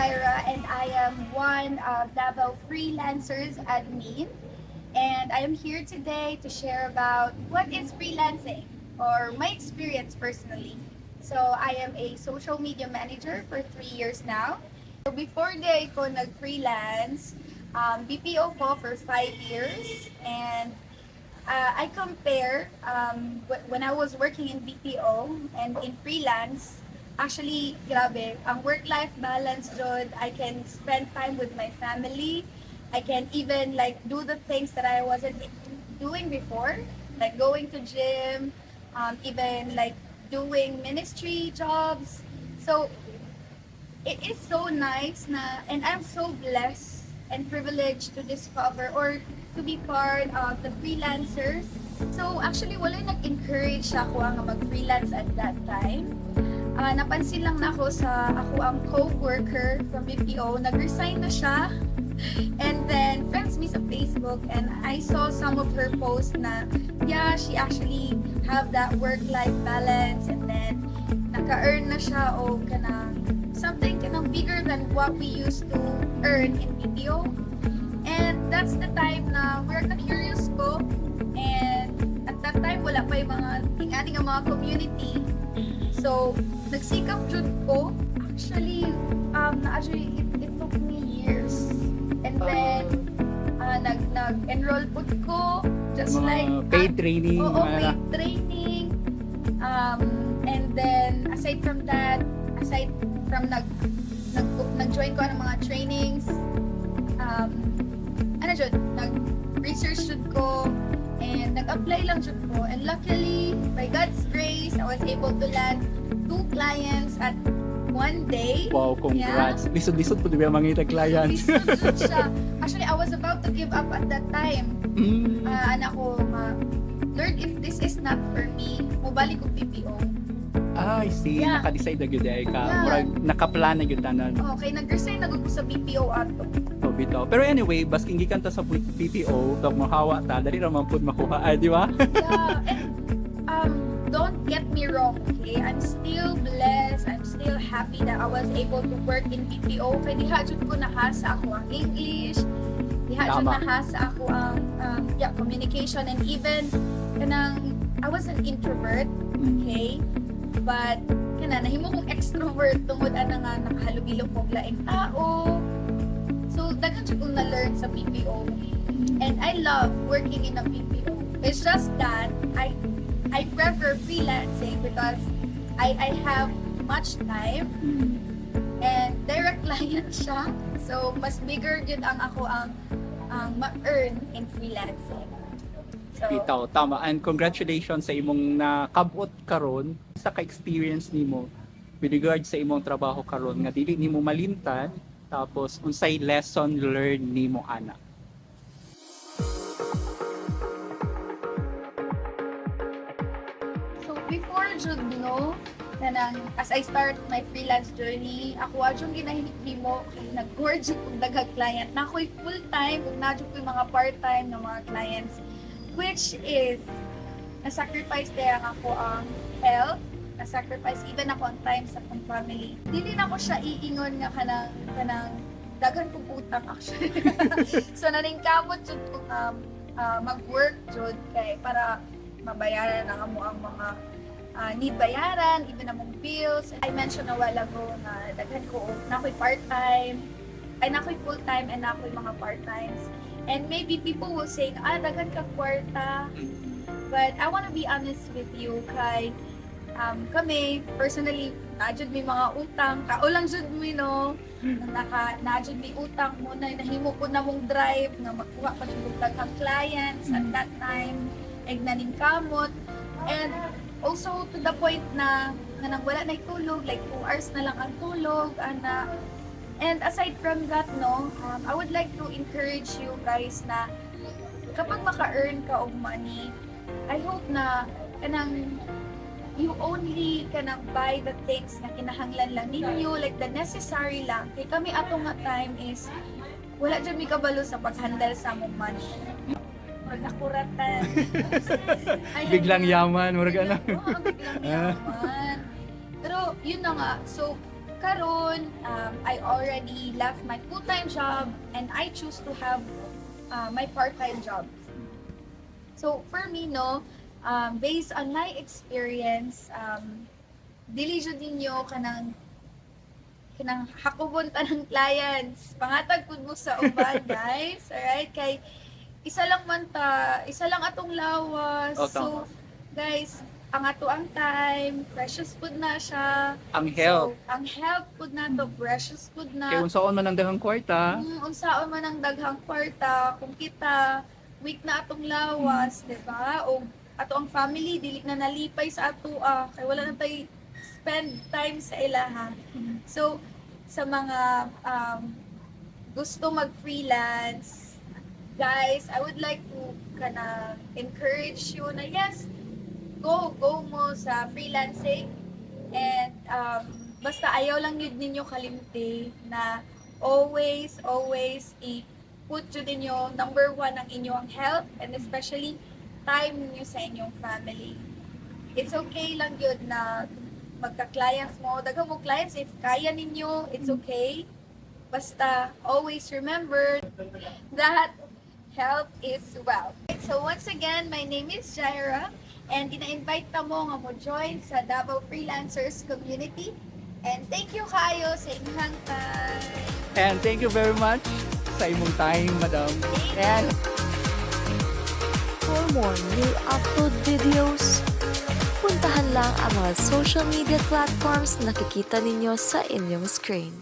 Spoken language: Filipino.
Lyra, and I am one of Davao Freelancers admin. And I am here today to share about what is freelancing or my experience personally. So I am a social media manager for 3 years now. So before day ko nag-freelance, BPO ko for 5 years, and I compare when I was working in BPO and in freelance. Actually, grabe, ang work-life balance jud, I can spend time with my family. I can even like do the things that I wasn't doing before, like going to gym, even like doing ministry jobs. So it is so nice na, and I'm so blessed and privileged to discover or to be part of the freelancers. So actually, wala nag-encourage ako ang mag-freelance at that time. Napansin lang na ako sa ako ang co-worker from BPO, nag-resign na siya. And then, friends me sa Facebook, and I saw some of her posts na, yeah, she actually have that work-life balance, and then, naka-earn na siya o kanang something kanang bigger than what we used to earn in BPO. And that's the time na we're na-curious ko, and at that time, wala pa yung mga tinganing ang mga community. So, nagsikap jud ko. Actually, it took me years. And then, nag-enroll po ko, just mga like... paid training. Oo, paid training. And then, aside from nag-join ko ng mga trainings, nag-research jud ko, and nag-apply lang jud ko. And luckily, by God's grace, I was able to land 2 clients at one day. Wow, congrats. Yeah. Lisod-lisod po diba mga clients. Lisod siya. Actually, I was about to give up at that time. Anak ko, Lord, if this is not for me, mubalik ko PPO. I see. Yeah. Naka-decide na gyud ay ka. Yeah. Murag nakaplan na gyud tanan. Okay, nag-resign na ko sa BPO ato. So, bitaw. Pero anyway, basking gikan ta sa PPO, pag mahawa ta, dali ra man pud makuha, di ba? Yeah, and don't get me wrong, okay? I'm still blessed. I'm still happy that I was able to work in BPO. Kaya diha jud ko nahasa ako ang English. Diha jud Tama. nahasa ako ang communication, and even kanang I was an introvert, okay? But kana nahimo kong extrovert tungod ana nga nakahalubilo kog laing tao. So daghan jud kong na-learn sa BPO. And I love working in a BPO. It's just that I prefer freelancing because I have much time and direct client siya. So mas bigger jud ang ako ang ma-earn in freelancing. So Bitaw, tama. And congratulations sa imong nakabot karon sa ka-experience nimo with regard sa imong trabaho karon nga dili nimo malimtan, tapos unsay lesson learned nimo ana. So before jud no, kanang as I start my freelance journey, ako adjong ginahimo nag-work jud kog daghang client. Na ako'y full time ug na jud ko'y mga part-time nga mga clients, which is na-sacrifice din ako ang health, na-sacrifice even ako ang time sa akong family. Dili na ko siya iingon nga kanang daghan kong utang actually. So naningkamot jud ko mag-work jud kay para mabayaran ang amo ang mga need bayaran, even among bills. I mentioned a while ago na daghan ko na ako'y part-time, ay na ako'y full-time and na ako'y mga part-times. And maybe people will say, daghan ka kwarta. But I wanna be honest with you, kay kami, personally, na-jud may mga utang, kaulang jud mi no, na-jud may utang mo na nahimo ko na mong drive, na makuha pa jud daghang clients at that time, eg naningkamot. And also to the point na nang wala na tulog, like 2 hours na lang ang tulog, ana. And aside from that, no, I would like to encourage you guys na kapag maka-earn ka og money, I hope na kanang you only kanang buy the things na kinahanglan lang ninyo, like the necessary lang. Kay kami ato nga time is wala dyan may kabalo sa paghandle sa mong money. Murag nakuratan. Biglang yaman, murag ano. Oo, biglang yaman. Pero yun na nga, so karon, I already left my full-time job and I choose to have my part-time job. So for me, no, based on my experience, dili jud ninyo kanang hakubon ta ng clients. Pangatag pud mo sa uban, guys. Alright? Kay isa lang atong lawas. Oh, So, guys, ang ato ang time, precious pud na siya. Ang health. So, ang health pud na to, precious pud na. Kaya unsaon man ang daghang kwarta, Unsaon man ang daghang kwarta, kung kita weak na atong lawas, di ba? O ato ang family dili na nalipay sa ato kay wala na tay spend time sa ilaha. So sa mga gusto mag-freelance, guys, I would like to kana encourage you na yes, go mo sa freelancing, and basta ayaw lang yun ninyo kalimti na always i-put yun ninyo number one ang inyong health, and especially time ninyo sa inyong family. It's okay lang yun na magka-clients mo, daghang mo clients, if kaya ninyo, it's okay. Basta always remember that health is wealth. So once again, my name is Jaira, and ina-invite ta mo nga mo join sa Davao Freelancers Community. And thank you kayo sa inyong time. and thank you very much sa imong time, madam. And For more new upload videos, puntahan lang ang mga social media platforms na nakikita ninyo sa inyong screen.